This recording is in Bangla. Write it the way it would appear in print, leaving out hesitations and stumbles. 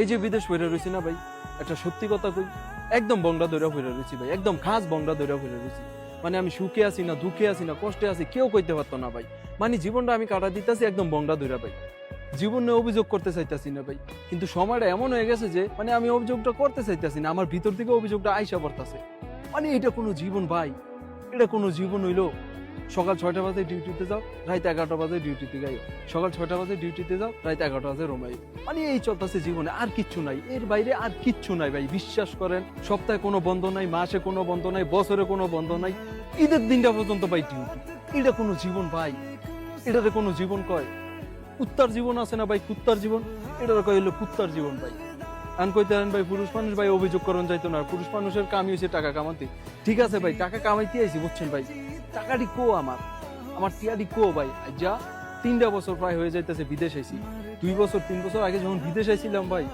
এই যে বিদেশ ফিরে রয়েছি না ভাই, একটা সত্যি কথা কই, একদম বংলা ধরে ফিরে রয়েছি ভাই, একদম খাস বংলা ধরে ফিরে রয়েছি। মানে আমি সুখে আছি না দুঃখে আছি না কষ্টে আছি কেউ কইতে পারতো না ভাই। মানে জীবনটা আমি কাটা দিতেছি একদম বংলা ধরে ভাই। জীবনে অভিযোগ করতে চাইতেছি না ভাই, কিন্তু সময়টা এমন হয়ে গেছে যে মানে আমি অভিযোগটা করতে চাইতেছি না, আমার ভিতর থেকে অভিযোগটা আইসা পড়তেছে। মানে এটা কোনো জীবন ভাই? এটা কোনো জীবন হইলো? সকাল 6টা বাজে ডিউটিতে যাও, রাত 11টা বাজে ডিউটিতে গাইও, সকাল 6টা বাজে ডিউটিতে যাও, রাত 11টা বাজে রোমাই। মানে এই চলতেছে জীবনে, আর কিচ্ছু নাই, এর বাইরে আর কিচ্ছু নাই ভাই। বিশ্বাস করেন, সপ্তাহে কোনো বন্ধ নাই, মাসে কোনো বন্ধ নাই, বছরে কোনো বন্ধ নাই, ঈদের দিনটা পর্যন্ত ভাই ডিউটি। এটা কোনো জীবন ভাই? এটাতে কোনো জীবন কয়? কুত্তার জীবন আছে না ভাই, কুত্তার জীবন, এটা কয় হলো কুত্তার জীবন ভাই। আন কইতে ভাই পুরুষ মানুষ ভাই অভিযোগ করন যাইতো না, পুরুষ মানুষের কামই হয়েছে টাকা কামাতে। ঠিক আছে ভাই, টাকা কামাইতে আইছি বুঝছেন ভাই, টাকাটি কো আমার টিয়াটি কো ভাই। যা 3টা বছর প্রায় হয়ে যাইতেছে বিদেশ আইছি, 2 বছর 3 বছর আগে যখন বিদেশ আইছিলাম ভাই,